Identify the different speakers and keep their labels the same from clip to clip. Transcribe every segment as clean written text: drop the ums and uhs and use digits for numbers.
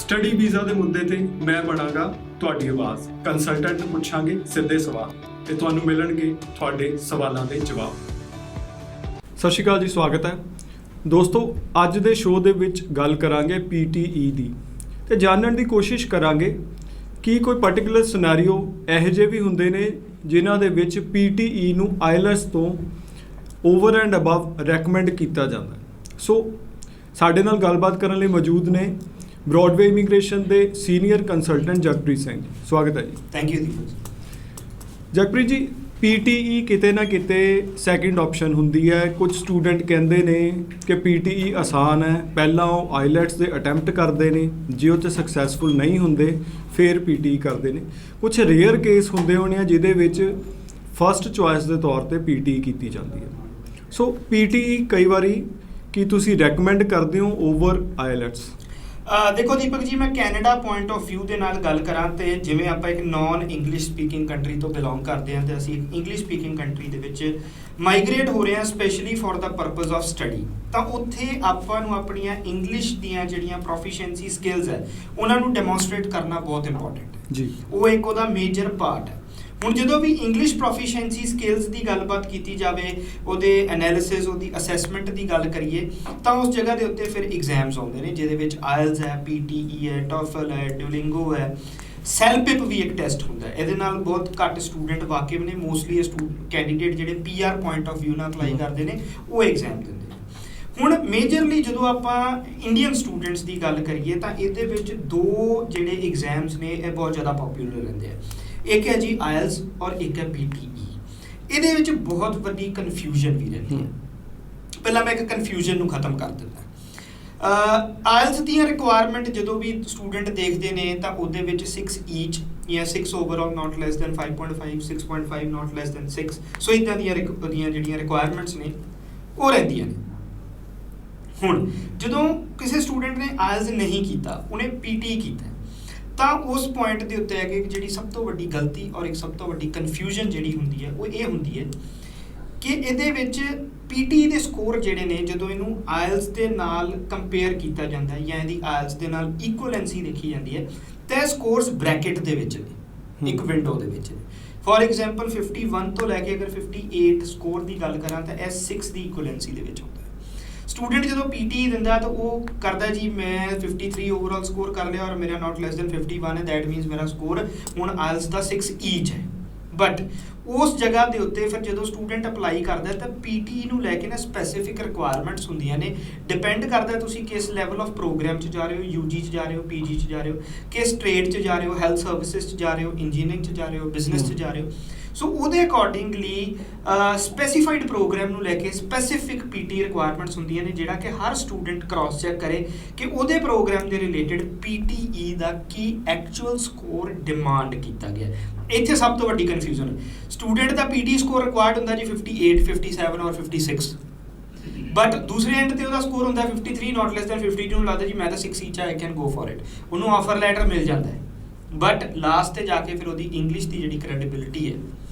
Speaker 1: Study visa ਦੇ ਮੁੱਦੇ ਤੇ ਮੈਂ ਬਣਾਂਗਾ ਤੁਹਾਡੀ ਆਵਾਜ਼। ਕੰਸਲਟੈਂਟ ਨੂੰ ਪੁੱਛਾਂਗੇ ਸਿੱਧੇ ਸਵਾਲ ਤੇ ਤੁਹਾਨੂੰ ਮਿਲਣਗੇ ਤੁਹਾਡੇ ਸਵਾਲਾਂ ਦੇ ਜਵਾਬ। ਸਤਿ ਸ਼੍ਰੀ ਅਕਾਲ ਜੀ, ਸਵਾਗਤ ਹੈ ਦੋਸਤੋ। ਅੱਜ ਦੇ ਸ਼ੋਅ ਦੇ ਵਿੱਚ ਗੱਲ ਕਰਾਂਗੇ PTE ਦੀ ਤੇ ਜਾਣਨ ਦੀ ਕੋਸ਼ਿਸ਼ ਕਰਾਂਗੇ ਕਿ ਕੋਈ ਪਾਰਟਿਕੂਲਰ ਸਿਨੈਰੀਓ ਇਹੋ ਜਿਹੇ ਵੀ ਹੁੰਦੇ ਨੇ ਜਿਨ੍ਹਾਂ ਦੇ ਵਿੱਚ PTE ਨੂੰ IELTS ਤੋਂ ਓਵਰ ਐਂਡ ਅਬਵ ਰეკਮੈਂਡ ਕੀਤਾ ਜਾਂਦਾ। ਸੋ ਸਾਡੇ ਨਾਲ ਗੱਲਬਾਤ ਕਰਨ ਲਈ ਮੌਜੂਦ ਨੇ ਬ੍ਰੌਡਵੇ ਇਮੀਗ੍ਰੇਸ਼ਨ ਦੇ ਸੀਨੀਅਰ ਕੰਸਲਟੈਂਟ ਜਗਪ੍ਰੀਤ ਸਿੰਘ ਜੀ। ਸਵਾਗਤ ਹੈ ਜੀ।
Speaker 2: ਥੈਂਕ ਯੂ ਦੀਪਕ।
Speaker 1: ਜਗਪ੍ਰੀਤ ਜੀ, PTE ਕਿਤੇ ਨਾ ਕਿਤੇ ਸੈਕਿੰਡ ਆਪਸ਼ਨ ਹੁੰਦੀ ਹੈ। ਕੁਝ ਸਟੂਡੈਂਟ ਕਹਿੰਦੇ ਨੇ ਕਿ PTE ਆਸਾਨ ਹੈ, ਪਹਿਲਾਂ ਉਹ IELTS ਦੇ ਅਟੈਂਪਟ ਕਰਦੇ ਨੇ, ਜੇ ਉਹ 'ਚ ਸਕਸੈਸਫੁਲ ਨਹੀਂ ਹੁੰਦੇ ਫਿਰ PTE ਕਰਦੇ ਨੇ। ਕੁਝ ਰੇਅਰ ਕੇਸ ਹੁੰਦੇ ਹੋਣੇ ਆ ਜਿਹਦੇ ਵਿੱਚ ਫਸਟ ਚੋਇਸ ਦੇ ਤੌਰ ਤੇ PTE ਕੀਤੀ ਜਾਂਦੀ ਹੈ। ਸੋ PTE ਕਈ ਵਾਰੀ ਕੀ ਤੁਸੀਂ ਰეკਮੈਂਡ ਕਰਦੇ ਹੋ ਓਵਰ IELTS?
Speaker 2: ਦੇਖੋ ਦੀਪਕ ਜੀ, ਮੈਂ ਕੈਨੇਡਾ ਪੁਆਇੰਟ ਆਫ ਵਿਊ ਦੇ ਨਾਲ ਗੱਲ ਕਰਾਂ ਤੇ ਜਿਵੇਂ ਆਪਾਂ ਇੱਕ ਨਾਨ ਇੰਗਲਿਸ਼ ਸਪੀਕਿੰਗ ਕੰਟਰੀ ਤੋਂ ਬਿਲੋਂਗ ਕਰਦੇ ਹਾਂ ਤੇ ਅਸੀਂ ਇੱਕ ਇੰਗਲਿਸ਼ ਸਪੀਕਿੰਗ ਕੰਟਰੀ ਦੇ ਵਿੱਚ ਮਾਈਗ੍ਰੇਟ ਹੋ ਰਹੇ ਹਾਂ specially for the purpose of study, ਤਾਂ ਉੱਥੇ ਆਪਾਂ ਨੂੰ ਆਪਣੀਆਂ ਇੰਗਲਿਸ਼ ਦੀਆਂ ਜਿਹੜੀਆਂ ਪ੍ਰੋਫੀਸ਼ੀਐਂਸੀ ਸਕਿੱਲਸ ਹੈ ਉਹਨਾਂ ਨੂੰ ਡੈਮੋਨਸਟ੍ਰੇਟ ਕਰਨਾ ਬਹੁਤ ਇੰਪੋਰਟੈਂਟ ਹੈ ਜੀ। ਉਹ ਇੱਕ ਉਹਦਾ ਮੇਜਰ ਪਾਰਟ ਹੈ। ਹੁਣ ਜਦੋਂ ਵੀ ਇੰਗਲਿਸ਼ ਪ੍ਰੋਫੀਸ਼ੀਐਂਸੀ ਸਕਿੱਲਸ ਦੀ ਗੱਲਬਾਤ ਕੀਤੀ ਜਾਵੇ, ਉਹਦੇ ਐਨਾਲਿਸਿਸ, ਉਹਦੀ ਅਸੈਸਮੈਂਟ ਦੀ ਗੱਲ ਕਰੀਏ ਤਾਂ ਉਸ ਜਗ੍ਹਾ ਦੇ ਉੱਤੇ ਫਿਰ ਐਗਜ਼ਾਮਸ ਆਉਂਦੇ ਨੇ ਜਿਹਦੇ ਵਿੱਚ IELTS ਹੈ, PTE ਹੈ, TOEFL ਹੈ, ਡਿਊਲਿੰਗੋ ਹੈ, ਸੈਲਪਿਪ ਵੀ ਇੱਕ ਟੈਸਟ ਹੁੰਦਾ ਹੈ। ਇਹਦੇ ਨਾਲ ਬਹੁਤ ਘੱਟ ਸਟੂਡੈਂਟ ਵਾਕਿਫ ਨੇ। ਮੋਸਟਲੀ ਇਹ ਕੈਂਡੀਡੇਟ ਜਿਹੜੇ PR ਪੁਆਇੰਟ ਆਫ ਵਿਊ ਨਾਲ ਅਪਲਾਈ ਕਰਦੇ ਨੇ ਉਹ ਐਗਜ਼ਾਮ ਦਿੰਦੇ ਨੇ। ਹੁਣ ਮੇਜਰਲੀ ਜਦੋਂ ਆਪਾਂ ਇੰਡੀਅਨ ਸਟੂਡੈਂਟਸ ਦੀ ਗੱਲ ਕਰੀਏ ਤਾਂ ਇਹਦੇ ਵਿੱਚ ਦੋ ਜਿਹੜੇ ਐਗਜ਼ਾਮਸ ਨੇ ਇਹ ਬਹੁਤ ਜ਼ਿਆਦਾ ਪਪੂਲਰ ਰਹਿੰਦੇ ਆ। ਇੱਕ ਹੈ ਜੀ IELTS ਔਰ ਇੱਕ ਹੈ PTE। ਇਹਦੇ ਵਿੱਚ ਬਹੁਤ ਵੱਡੀ ਕਨਫਿਊਜ਼ਨ ਵੀ ਰਹਿੰਦੀ ਹੈ। ਪਹਿਲਾਂ ਮੈਂ ਇੱਕ ਕਨਫਿਊਜ਼ਨ ਨੂੰ ਖਤਮ ਕਰ ਦਿੰਦਾ। IELTS ਦੀਆਂ ਰਿਕੁਆਇਰਮੈਂਟ ਜਦੋਂ ਵੀ ਸਟੂਡੈਂਟ ਦੇਖਦੇ ਨੇ ਤਾਂ ਉਹਦੇ ਵਿੱਚ 6 ਈਚ ਜਾਂ 6 ਓਵਰਆਲ ਨਾਟ ਲੈਸ ਦੈਨ 5.5, 6.5 ਨਾਟ ਲੈਸ ਦੈਨ 6। ਸੋ ਇਦਾਂ ਦੀਆਂ ਜਿਹੜੀਆਂ ਰਿਕੁਆਇਰਮੈਂਟਸ ਨੇ ਉਹ ਰਹਿੰਦੀਆਂ ਨੇ। ਹੁਣ ਜਦੋਂ ਕਿਸੇ ਸਟੂਡੈਂਟ ਨੇ IELTS ਨਹੀਂ ਕੀਤਾ, ਉਹਨੇ PTE ਕੀਤਾ, ਤਾਂ ਉਸ ਪੁਆਇੰਟ ਦੇ ਉੱਤੇ ਹੈ ਕਿ ਜਿਹੜੀ ਸਭ ਤੋਂ ਵੱਡੀ ਗਲਤੀ ਔਰ ਇੱਕ ਸਭ ਤੋਂ ਵੱਡੀ ਕਨਫਿਊਜ਼ਨ ਜਿਹੜੀ ਹੁੰਦੀ ਹੈ ਉਹ ਇਹ ਹੁੰਦੀ ਹੈ ਕਿ ਇਹਦੇ ਵਿੱਚ PTE ਦੇ ਸਕੋਰ ਜਿਹੜੇ ਨੇ ਜਦੋਂ ਇਹਨੂੰ IELTS ਦੇ ਨਾਲ ਕੰਪੇਅਰ ਕੀਤਾ ਜਾਂਦਾ ਹੈ ਜਾਂ ਇਹਦੀ IELTS ਦੇ ਨਾਲ ਇਕੁਅਲੈਂਸੀ ਦੇਖੀ ਜਾਂਦੀ ਹੈ ਤਾਂ ਸਕੋਰਸ ਬ੍ਰੈਕਟ ਦੇ ਵਿੱਚ ਨੇ, ਇੱਕ ਵਿੰਡੋ ਦੇ ਵਿੱਚ ਨੇ। ਫੋਰ ਐਗਜ਼ਾਮਪਲ 51 ਤੋਂ ਲੈ ਕੇ ਅਗਰ 58 ਸਕੋਰ ਦੀ ਗੱਲ ਕਰਾਂ ਤਾਂ ਇਹ 6 ਦੀ ਇਕੁਅਲੈਂਸੀ ਦੇ ਵਿੱਚ ਹੁੰਦਾ ਹੈ। ਸਟੂਡੈਂਟ ਜਦੋਂ PTE ਦਿੰਦਾ ਤਾਂ ਉਹ ਕਰਦਾ ਜੀ ਮੈਂ 53 ਓਵਰਆਲ ਸਕੋਰ ਕਰ ਲਿਆ ਔਰ ਮੇਰਾ ਨਾਟ ਲੈਸ ਦੈਨ 51 ਹੈ, ਦੈਟ ਮੀਨਸ ਮੇਰਾ ਸਕੋਰ ਹੁਣ IELTS ਦਾ 6 ਈਚ ਹੈ। ਬਟ ਉਸ ਜਗ੍ਹਾ ਦੇ ਉੱਤੇ ਫਿਰ ਜਦੋਂ ਸਟੂਡੈਂਟ ਅਪਲਾਈ ਕਰਦਾ ਤਾਂ PTE ਨੂੰ ਲੈ ਕੇ ਨਾ ਸਪੈਸੀਫਿਕ ਰਿਕੁਆਇਰਮੈਂਟਸ ਹੁੰਦੀਆਂ ਨੇ। ਡਿਪੈਂਡ ਕਰਦਾ ਤੁਸੀਂ ਕਿਸ ਲੈਵਲ ਆਫ ਪ੍ਰੋਗਰਾਮ 'ਚ ਜਾ ਰਹੇ ਹੋ, UG 'ਚ ਜਾ ਰਹੇ ਹੋ, PG 'ਚ ਜਾ ਰਹੇ ਹੋ, ਕਿਸ ਟ੍ਰੇਡ 'ਚ ਜਾ ਰਹੇ ਹੋ, ਹੈਲਥ ਸਰਵਿਸਿਜ਼ 'ਚ ਜਾ ਰਹੇ ਹੋ, ਇੰਜੀਨੀਅਰਿੰਗ 'ਚ ਜਾ ਰਹੇ ਹੋ, ਬਿਜ਼ਨਸ 'ਚ ਜਾ ਰਹੇ ਹੋ। ਸੋ ਉਹਦੇ ਅਕੋਰਡਿੰਗਲੀ ਸਪੈਸੀਫਾਈਡ ਪ੍ਰੋਗਰਾਮ ਨੂੰ ਲੈ ਕੇ ਸਪੈਸੀਫਿਕ PTE ਰਿਕੁਆਇਰਮੈਂਟਸ ਹੁੰਦੀਆਂ ਨੇ ਜਿਹੜਾ ਕਿ ਹਰ ਸਟੂਡੈਂਟ ਕ੍ਰਾਸ ਚੈੱਕ ਕਰੇ ਕਿ ਉਹਦੇ ਪ੍ਰੋਗਰਾਮ ਦੇ ਰਿਲੇਟਡ PTE ਦਾ ਕੀ ਐਕਚੁਅਲ ਸਕੋਰ ਡਿਮਾਂਡ ਕੀਤਾ ਗਿਆ। ਇੱਥੇ ਸਭ ਤੋਂ ਵੱਡੀ ਕਨਫਿਊਜ਼ਨ ਹੈ। ਸਟੂਡੈਂਟ ਦਾ PTE ਸਕੋਰ ਰਿਕੁਆਇਰਡ ਹੁੰਦਾ ਜੀ 58, 57 ਔਰ 56, ਬਟ ਦੂਸਰੇ ਐਂਡ ਤੇ ਉਹਦਾ ਸਕੋਰ ਹੁੰਦਾ 53 ਨਾਟ ਲੈਸ ਦੈਨ 52 ਨੂੰ ਲੱਗਦਾ ਜੀ ਮੈਂ ਤਾਂ 6 each I can go for it. ਉਹਨੂੰ ਆਫਰ ਲੈਟਰ ਮਿਲ ਜਾਂਦਾ ਹੈ ਬਟ ਲਾਸਟ ਤੇ ਜਾ ਕੇ ਫਿਰ ਉਹਦੀ ਇੰਗਲਿਸ਼ ਦੀ ਜਿਹੜੀ ਕ੍ਰੈਡੀਬਿਲਿਟੀ ਹੈ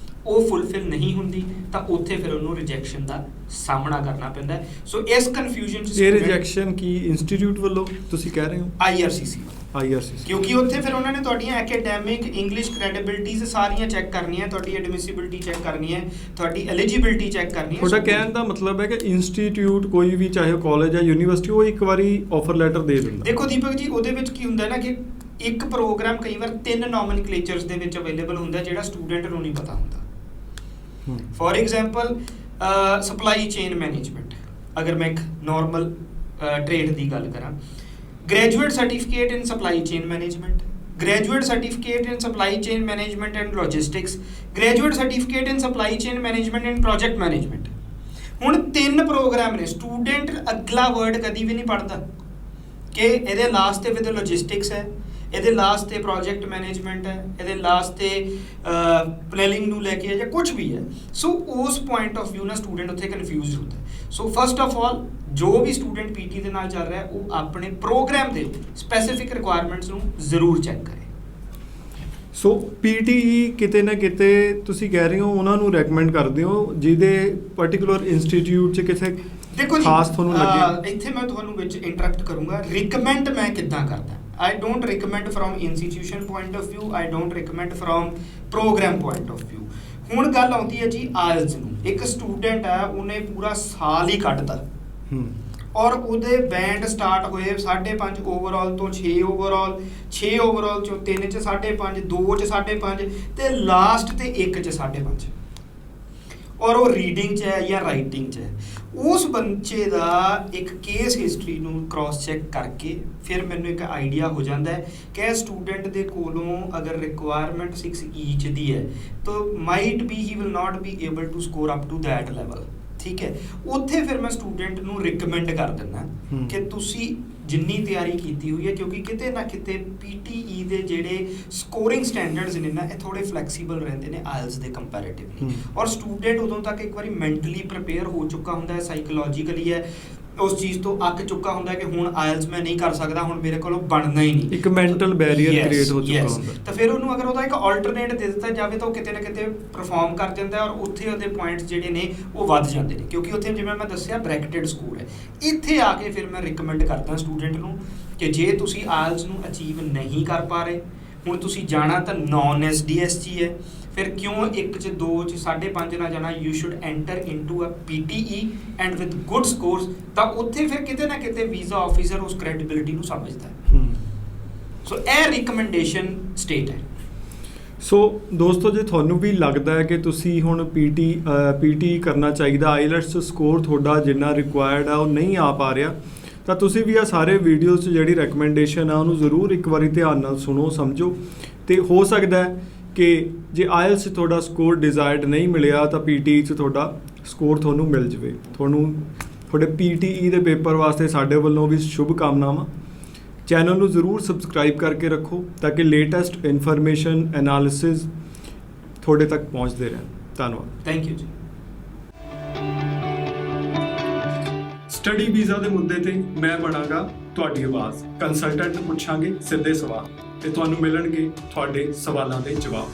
Speaker 2: ਉਹ ਫੁੱਲਫਿਲ ਨਹੀਂ ਹੁੰਦੀ ਤਾਂ ਉੱਥੇ ਫਿਰ ਉਹਨੂੰ ਰਿਜੈਕਸ਼ਨ ਦਾ ਸਾਹਮਣਾ ਕਰਨਾ ਪੈਂਦਾ ਹੈ। ਸੋ ਇਸ ਕਨਫਿਊਜ਼ਨ 'ਚ
Speaker 1: ਇਹ ਰਿਜੈਕਸ਼ਨ ਕੀ ਇੰਸਟੀਚਿਊਟ ਵੱਲੋਂ ਤੁਸੀਂ ਕਹਿ ਰਹੇ ਹੋ? IRCC
Speaker 2: ਕਿਉਂਕਿ ਉੱਥੇ ਫਿਰ ਉਹਨਾਂ ਨੇ ਤੁਹਾਡੀਆਂ ਐਕੈਡੈਮਿਕ ਇੰਗਲਿਸ਼ ਕ੍ਰੈਡੀਬਿਲਿਟੀਜ਼ ਸਾਰੀਆਂ ਚੈੱਕ ਕਰਨੀਆਂ, ਤੁਹਾਡੀ ਐਡਮਿਸਿਬਿਲਿਟੀ ਚੈੱਕ ਕਰਨੀ ਹੈ, ਤੁਹਾਡੀ ਐਲੀਜੀਬਿਲਿਟੀ ਚੈੱਕ ਕਰਨੀ ਹੈ।
Speaker 1: ਤੁਹਾਡਾ ਕਹਿਣ ਦਾ ਮਤਲਬ ਹੈ ਕਿ ਇੰਸਟੀਚਿਊਟ ਕੋਈ ਵੀ ਚਾਹੇ ਉਹ ਕਾਲਜ ਹੈ, ਯੂਨੀਵਰਸਿਟੀ, ਉਹ ਇੱਕ ਵਾਰੀ ਆਫਰ ਲੈਟਰ ਦੇ ਦਿੰਦਾ।
Speaker 2: ਦੇਖੋ ਦੀਪਕ ਜੀ, ਉਹਦੇ ਵਿੱਚ ਕੀ ਹੁੰਦਾ ਨਾ ਕਿ ਇੱਕ ਪ੍ਰੋਗਰਾਮ ਕਈ ਵਾਰ 3 ਨੋਮਨਕਲੇਚਰਸ ਦੇ ਵਿੱਚ ਅਵੇਲੇਬਲ ਹੁੰਦਾ ਜਿਹੜਾ ਸਟੂਡੈਂਟ ਨੂੰ ਨਹੀਂ ਪਤਾ ਹੁੰਦਾ। For example supply chain management, ਅਗਰ ਮੈਂ ਇੱਕ ਨਾਰਮਲ ਟ੍ਰੇਡ ਦੀ ਗੱਲ ਕਰਾਂ, graduate certificate in supply chain management, graduate certificate in supply chain management and logistics, graduate certificate in supply chain management and project management. ਹੁਣ 3 ਪ੍ਰੋਗਰਾਮ ਨੇ। Student ਅਗਲਾ word ਕਦੀ ਵੀ ਨਹੀਂ ਪੜ੍ਹਦਾ ਕਿ ਇਹਦੇ ਲਾਸਟ ਤੇ ਵਿਦ ਲੌਜਿਸਟਿਕਸ ਹੈ, ਇਹਦੇ ਲਾਸਟ ਤੇ ਪ੍ਰੋਜੈਕਟ ਮੈਨੇਜਮੈਂਟ ਹੈ, ਇਹਦੇ ਲਾਸਟ ਤੇ ਪਲੈਨਿੰਗ ਨੂੰ ਲੈ ਕੇ ਜਾਂ ਕੁਝ ਵੀ ਹੈ। ਸੋ ਉਸ ਪੁਆਇੰਟ ਆਫ ਵਿਊ ਨਾਲ ਸਟੂਡੈਂਟ ਉੱਥੇ ਕਨਫਿਊਜ਼ਡ ਹੁੰਦਾ ਹੈ। ਸੋ ਫਸਟ ਆਫ ਆਲ ਜੋ ਵੀ ਸਟੂਡੈਂਟ PTE ਦੇ ਨਾਲ ਚੱਲ ਰਿਹਾ ਉਹ ਆਪਣੇ ਪ੍ਰੋਗਰਾਮ ਦੇ ਸਪੈਸੀਫਿਕ ਰਿਕੁਆਇਰਮੈਂਟਸ ਨੂੰ ਜ਼ਰੂਰ ਚੈੱਕ ਕਰੇ।
Speaker 1: ਸੋ PTE ਕਿਤੇ ਨਾ ਕਿਤੇ ਤੁਸੀਂ ਕਹਿ ਰਹੇ ਹੋ ਉਹਨਾਂ ਨੂੰ ਰეკਮੈਂਡ ਕਰਦੇ ਹੋ ਜਿਹਦੇ ਪਾਰਟਿਕੂਲਰ ਇੰਸਟੀਚਿਊਟ 'ਚ ਕਿਸੇ
Speaker 2: ਦੇਖੋ ਜੀ
Speaker 1: ਖਾਸ ਤੁਹਾਨੂੰ ਲੱਗੇ।
Speaker 2: ਇੱਥੇ ਮੈਂ ਤੁਹਾਨੂੰ ਵਿੱਚ ਇੰਟਰਪਟ ਕਰੂੰਗਾ। ਰਿਕਮੈਂਡ ਮੈਂ ਕਿੱਦਾਂ ਕਰਦਾ I don't recommend from institution point of view, I don't recommend from program point of view। ਹੁਣ ਗੱਲ ਆਉਂਦੀ ਹੈ ਜੀ IELTS ਨੂੰ। ਇੱਕ ਸਟੂਡੈਂਟ ਹੈ, ਉਹਨੇ ਪੂਰਾ ਸਾਲ ਹੀ ਕੱਢਤਾ ਔਰ ਉਹਦੇ ਬੈਂਡ ਸਟਾਰਟ ਹੋਏ 5.5 ਓਵਰਆਲ ਤੋਂ 6 ਓਵਰਆਲ, 6 ਓਵਰਆਲ ਚੋਂ 3 ਚ 5.5, 2 ਚ 5.5 ਤੇ ਲਾਸਟ ਤੇ 1 ਚ 5.5 ਔਰ ਉਹ ਰੀਡਿੰਗ 'ਚ ਹੈ ਜਾਂ ਰਾਈਟਿੰਗ 'ਚ ਹੈ। ਉਸ ਬੱਚੇ ਦਾ ਇੱਕ ਕੇਸ ਹਿਸਟਰੀ ਨੂੰ ਕ੍ਰਾਸ ਚੈੱਕ ਕਰਕੇ ਫਿਰ ਮੈਨੂੰ ਇੱਕ ਆਈਡੀਆ ਹੋ ਜਾਂਦਾ ਹੈ ਕਿ ਸਟੂਡੈਂਟ ਦੇ ਕੋਲੋਂ ਅਗਰ ਰਿਕੁਆਇਰਮੈਂਟ 6 ਈਚ ਦੀ ਹੈ ਤਾਂ might be he will not be able to score up to that level. ਠੀਕ ਹੈ, ਉੱਥੇ ਫਿਰ ਮੈਂ ਸਟੂਡੈਂਟ ਨੂੰ ਰਿਕਮੈਂਡ ਕਰ ਦਿੰਦਾ ਕਿ ਤੁਸੀਂ ਜਿੰਨੀ ਤਿਆਰੀ ਕੀਤੀ ਹੋਈ ਹੈ, ਕਿਉਂਕਿ ਕਿਤੇ ਨਾ ਕਿਤੇ PTE ਦੇ ਜਿਹੜੇ ਸਕੋਰਿੰਗ ਸਟੈਂਡਰਡਸ ਨੇ ਨਾ, ਇਹ ਥੋੜੇ ਫਲੈਕਸੀਬਲ ਰਹਿੰਦੇ ਨੇ IELTS ਦੇ ਕੰਪੈਰੀਟਿਵਲੀ। ਔਰ ਸਟੂਡੈਂਟ ਉਦੋਂ ਤੱਕ ਇੱਕ ਵਾਰੀ ਮੈਂਟਲੀ ਪ੍ਰਿਪੇਅਰ ਹੋ ਚੁੱਕਾ ਹੁੰਦਾ ਹੈ, ਸਾਈਕੋਲੋਜੀਕਲੀ ਹੈ, ਉਸ ਚੀਜ਼ ਤੋਂ ਅੱਕ ਚੁੱਕਾ ਹੁੰਦਾ ਕਿ ਹੁਣ IELTS ਮੈਂ ਨਹੀਂ ਕਰ ਸਕਦਾ, ਹੁਣ ਮੇਰੇ ਕੋਲੋਂ ਬਣਨਾ ਹੀ ਨਹੀਂ।
Speaker 1: ਇੱਕ ਮੈਂਟਲ ਬੈਰੀਅਰ ਕ੍ਰੀਏਟ ਹੋ ਚੁੱਕਾ ਹੁੰਦਾ।
Speaker 2: ਤਾਂ ਫਿਰ ਉਹਨੂੰ ਅਗਰ ਉਹਦਾ ਇੱਕ ਆਲਟਰਨੇਟ ਦੇ ਦਿੱਤਾ ਜਾਵੇ ਤਾਂ ਉਹ ਕਿਤੇ ਨਾ ਕਿਤੇ ਪਰਫਾਰਮ ਕਰ ਜਾਂਦਾ ਔਰ ਉੱਥੇ ਉਹਦੇ ਪੁਆਇੰਟਸ ਜਿਹੜੇ ਨੇ ਉਹ ਵੱਧ ਜਾਂਦੇ ਨੇ, ਕਿਉਂਕਿ ਉੱਥੇ ਜਿਵੇਂ ਮੈਂ ਦੱਸਿਆ ਬ੍ਰੈਕਟਡ ਸਕੋਰ ਹੈ। ਇੱਥੇ ਆ ਕੇ ਫਿਰ ਮੈਂ ਰਿਕਮੈਂਡ ਕਰਦਾ ਸਟੂਡੈਂਟ ਨੂੰ ਕਿ ਜੇ ਤੁਸੀਂ IELTS ਨੂੰ ਅਚੀਵ ਨਹੀਂ ਕਰ ਪਾ ਰਹੇ, ਹੁਣ ਤੁਸੀਂ ਜਾਣਾ ਤਾਂ ਨੌਨ SDS 'ਚ ਹੀ ਹੈ, ਫਿਰ ਕਿਉਂ 1 ਚ 2 ਚ 5.5 ਨਾ ਜਾਣਾ। You should enter into a PTE and with good scores. ਤਾਂ ਉੱਥੇ ਫਿਰ ਕਿਤੇ ਨਾ ਕਿਤੇ ਵੀਜ਼ਾ ਆਫਿਸਰ ਉਸ ਕ੍ਰੈਡੀਬਿਲਿਟੀ ਨੂੰ ਸਮਝਦਾ ਹੈ। ਸੋ ਇਹ ਰਿਕਮੈਂਡੇਸ਼ਨ ਸਟੇਟ ਹੈ।
Speaker 1: ਸੋ ਦੋਸਤੋ, ਜੇ ਤੁਹਾਨੂੰ ਵੀ ਲੱਗਦਾ ਹੈ ਕਿ ਤੁਸੀਂ ਹੁਣ PTE ਕਰਨਾ ਚਾਹੀਦਾ, IELTS ਸਕੋਰ ਤੁਹਾਡਾ ਜਿੰਨਾ ਰਿਕੁਆਇਰਡ ਆ ਉਹ ਨਹੀਂ ਆ ਪਾ ਰਿਹਾ, ਤਾਂ ਤੁਸੀਂ ਵੀ ਆ ਸਾਰੇ ਵੀਡੀਓਜ਼ 'ਚ ਜਿਹੜੀ ਰეკਮੈਂਡੇਸ਼ਨ ਆ ਉਹਨੂੰ ਜ਼ਰੂਰ ਇੱਕ ਵਾਰੀ ਧਿਆਨ ਨਾਲ ਸੁਣੋ, ਸਮਝੋ। ਤੇ ਹੋ ਸਕਦਾ ਹੈ ਕਿ ਜੇ IELTS 'ਚ ਤੁਹਾਡਾ ਸਕੋਰ ਡਿਜ਼ਾਇਰਡ ਨਹੀਂ ਮਿਲਿਆ ਤਾਂ PTE 'ਚ ਤੁਹਾਡਾ ਸਕੋਰ ਤੁਹਾਨੂੰ ਮਿਲ ਜਾਵੇ। ਤੁਹਾਨੂੰ ਤੁਹਾਡੇ PTE ਦੇ ਪੇਪਰ ਵਾਸਤੇ ਸਾਡੇ ਵੱਲੋਂ ਵੀ ਸ਼ੁਭ ਕਾਮਨਾਵਾਂ। ਚੈਨਲ ਨੂੰ ਜ਼ਰੂਰ ਸਬਸਕ੍ਰਾਈਬ ਕਰਕੇ ਰੱਖੋ ਤਾਂ ਕਿ ਲੇਟੈਸਟ ਇਨਫੋਰਮੇਸ਼ਨ ਐਨਾਲਿਸਿਸ ਤੁਹਾਡੇ ਤੱਕ ਪਹੁੰਚਦੇ ਰਹਿਣ। ਧੰਨਵਾਦ।
Speaker 2: ਥੈਂਕ ਯੂ ਜੀ।
Speaker 1: ਸਟੱਡੀ ਵੀਜ਼ਾ ਦੇ ਮੁੱਦੇ ਤੇ ਮੈਂ ਬਣਾਂਗਾ ਤੁਹਾਡੀ ਆਵਾਜ਼। ਕੰਸਲਟੈਂਟ ਨੂੰ ਪੁੱਛਾਂਗੇ ਸਿੱਧੇ ਸਵਾਲ ਤੇ ਤੁਹਾਨੂੰ ਮਿਲਣਗੇ ਤੁਹਾਡੇ ਸਵਾਲਾਂ ਦੇ ਜਵਾਬ।